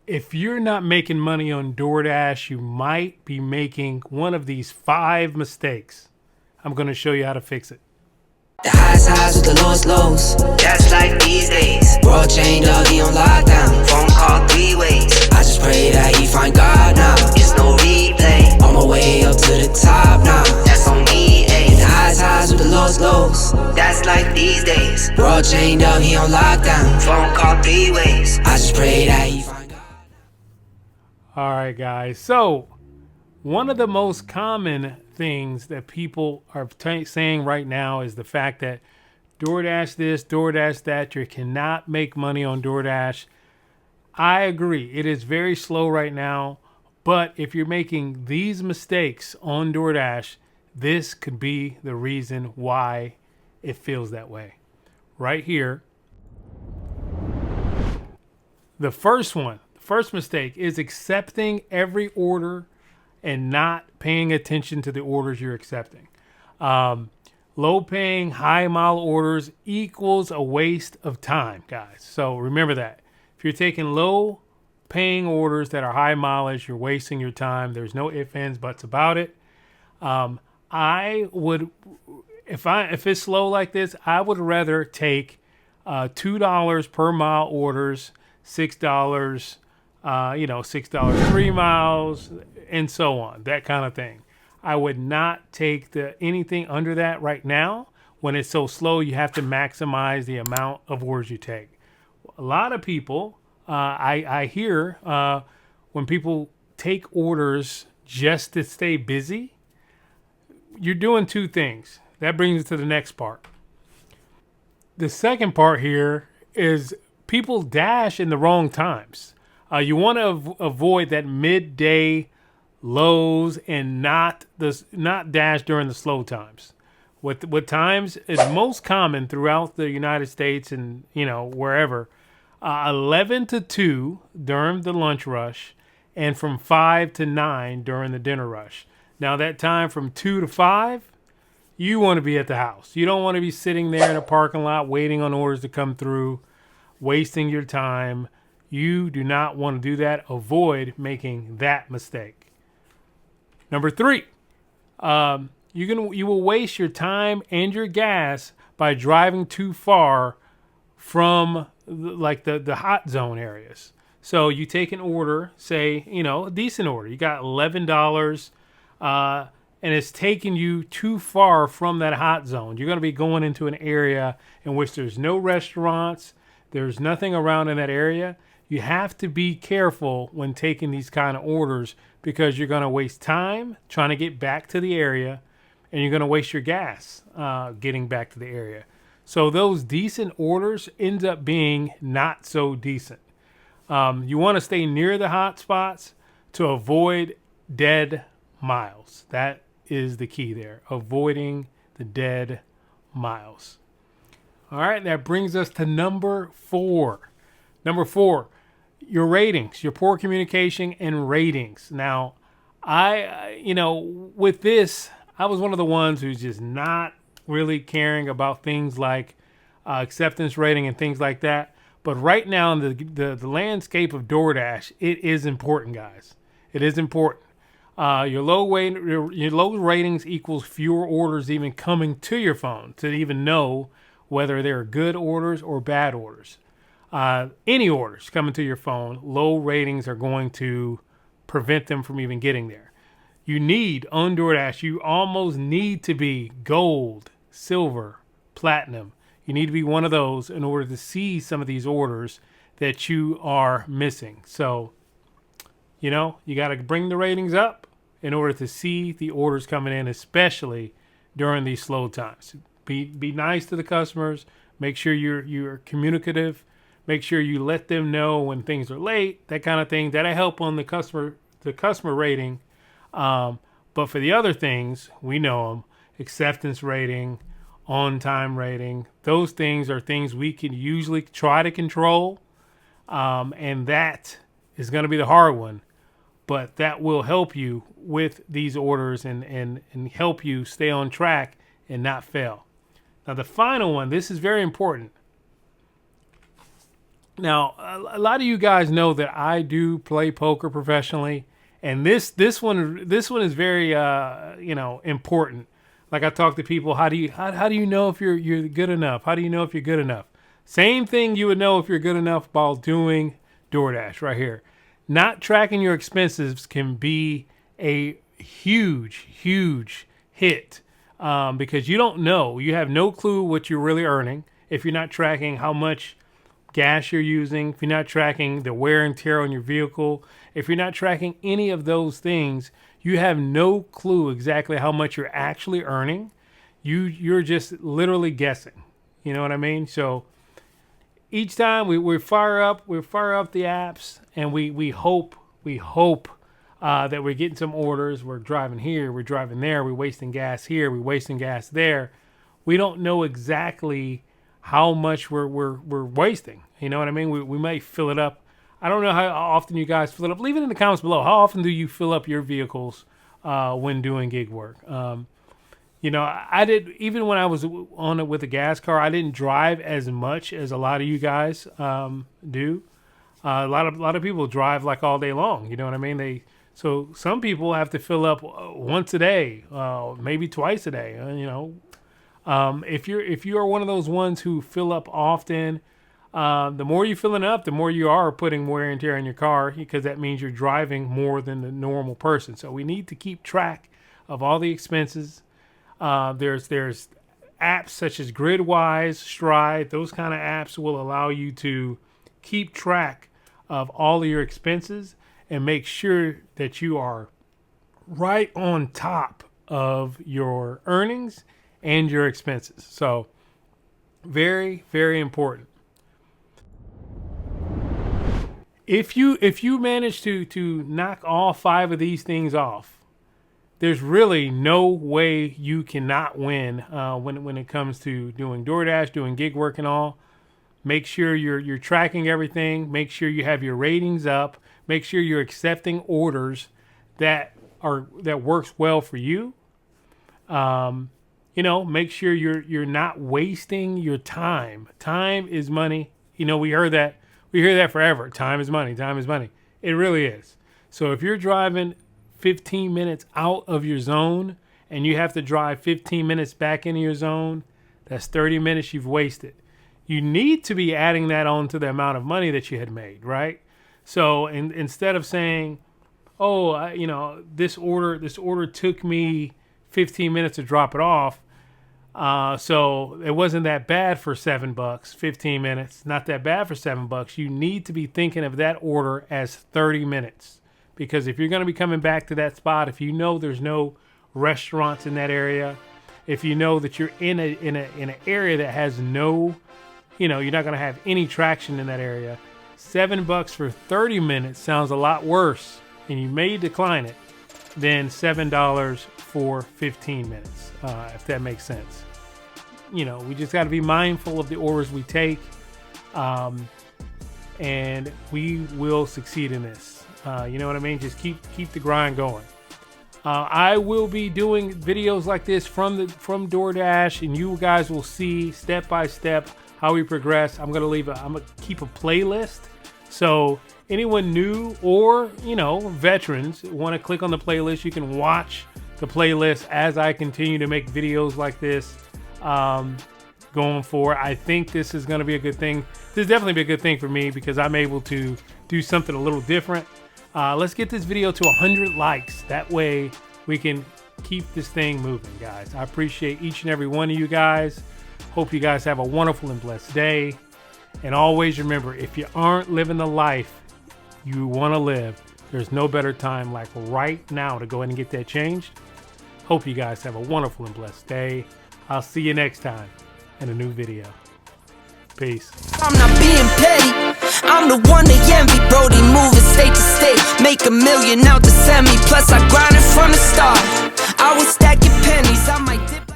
If you're not making money on DoorDash, you might be making one of these 5 mistakes. I'm going to show you how to fix it. The highs with the lows. That's like these days. World chained up, he on lockdown. Phone call 3 ways. I just pray that he find God now. It's no replay. On my way up to the top now. That's on me, ayy. The highs with the lows. That's like these days. World chained up, he on lockdown. Phone call 3 ways. I just pray that he find God. All right, guys. So, one of the most common things that people are saying right now is the fact that DoorDash this, DoorDash that, you cannot make money on DoorDash. I agree. It is very slow right now. But if you're making these mistakes on DoorDash, this could be the reason why it feels that way. Right here. The first mistake is accepting every order and not paying attention to the orders you're accepting. Low paying, high mile orders equals a waste of time, guys. So remember that. If you're taking low paying orders that are high mileage, you're wasting your time. There's no ifs, ands, buts about it. I would, if it's slow like this, I would rather take $2 per mile orders, $6, $6 3 miles, and so on, that kind of thing. I would not take anything under that right now. When it's so slow, you have to maximize the amount of orders you take. A lot of people, I hear when people take orders just to stay busy, you're doing 2 things. That brings us to the next part. The second part here is people dash in the wrong times. You want to avoid that midday lows and not dash during the slow times. What times is most common throughout the United States and wherever? 11 to 2 during the lunch rush, and from 5 to 9 during the dinner rush. Now that time from 2 to 5, you want to be at the house. You don't want to be sitting there in a parking lot waiting on orders to come through, wasting your time. You do not want to do that. Avoid making that mistake. Number 3, you will waste your time and your gas by driving too far from the hot zone areas. So you take an order, say, a decent order. You got $11, and it's taking you too far from that hot zone. You're going to be going into an area in which there's no restaurants, there's nothing around in that area. You have to be careful when taking these kind of orders because you're going to waste time trying to get back to the area, and you're going to waste your gas getting back to the area. So those decent orders ends up being not so decent. You want to stay near the hot spots to avoid dead miles. That is the key there, avoiding the dead miles. All right, that brings us to number 4. Number 4, your ratings, your poor communication and ratings. Now, with this, I was one of the ones who's just not really caring about things like acceptance rating and things like that. But right now in the landscape of DoorDash, it is important, guys. It is important. Your low ratings equals fewer orders even coming to your phone to even know whether they're good orders or bad orders. Any orders coming to your phone, low ratings are going to prevent them from even getting there. You need, on DoorDash, you almost need to be gold, silver, platinum. You need to be one of those in order to see some of these orders that you are missing. So, you got to bring the ratings up in order to see the orders coming in, especially during these slow times. Be nice to the customers. Make sure you're communicative. Make sure you let them know when things are late, that kind of thing. That'll help on the customer rating. But for the other things, we know them: acceptance rating, on-time rating. Those things are things we can usually try to control, and that is going to be the hard one. But that will help you with these orders and help you stay on track and not fail. Now, the final one, this is very important. Now, a lot of you guys know that I do play poker professionally, and this one is very important. Like, I talk to people, how do you know if you're good enough? How do you know if you're good enough? Same thing you would know if you're good enough while doing DoorDash right here. Not tracking your expenses can be a huge hit, because you don't know. You have no clue what you're really earning if you're not tracking how much gas you're using, if you're not tracking the wear and tear on your vehicle, if you're not tracking any of those things, you have no clue exactly how much you're actually earning. You're just literally guessing. You know what I mean? So each time we fire up the apps, and we hope that we're getting some orders. We're driving here, we're driving there, we're wasting gas here, we're wasting gas there. We don't know exactly how much we're wasting. You know what I mean? We might fill it up. I don't know how often you guys fill it up. Leave it in the comments below. How often do you fill up your vehicles when doing gig work? I did, even when I was on it with a gas car, I didn't drive as much as a lot of you guys do. A lot of people drive like all day long. You know what I mean? So some people have to fill up once a day, maybe twice a day. If you are one of those ones who fill up often, the more you're filling up, the more you are putting wear and tear on your car, because that means you're driving more than the normal person. So we need to keep track of all the expenses. There's apps such as Gridwise, Stride. Those kind of apps will allow you to keep track of all of your expenses and make sure that you are right on top of your earnings and your expenses. So very, very important. If you manage to knock all 5 of these things off, there's really no way you cannot win when it comes to doing DoorDash, doing gig work and all. Make sure you're tracking everything. Make sure you have your ratings up. Make sure you're accepting orders that works well for you. Make sure you're not wasting your time. Time is money. We hear that forever. Time is money. Time is money. It really is. So if you're driving 15 minutes out of your zone and you have to drive 15 minutes back into your zone, that's 30 minutes you've wasted. You need to be adding that on to the amount of money that you had made, right? So instead of saying, this order took me 15 minutes to drop it off, so it wasn't that bad for $7, 15 minutes, not that bad for $7. You need to be thinking of that order as 30 minutes. Because if you're going to be coming back to that spot, if you know there's no restaurants in that area, if you know that you're in an area that has no, you're not going to have any traction in that area, $7 for 30 minutes sounds a lot worse, and you may decline it, than $7 for 15 minutes, if that makes sense. We just got to be mindful of the orders we take, and we will succeed in this. You know what I mean? Just keep the grind going. I will be doing videos like this from DoorDash, and you guys will see step by step how we progress. I'm gonna keep a playlist. So anyone new or veterans want to click on the playlist, you can watch the playlist as I continue to make videos like this going forward. I think this is going to be a good thing. This is definitely be a good thing for me because I'm able to do something a little different. Let's get this video to 100 likes. That way we can keep this thing moving, guys. I appreciate each and every one of you guys. Hope you guys have a wonderful and blessed day. And always remember, if you aren't living the life you want to live, there's no better time like right now to go ahead and get that changed. Hope you guys have a wonderful and blessed day. I'll see you next time in a new video. Peace. I'm not being petty. I'm the one they envy. Brody moving state to state. Make $1 million out the semi. Plus I grinded from the start. I was stacking pennies. I might dip.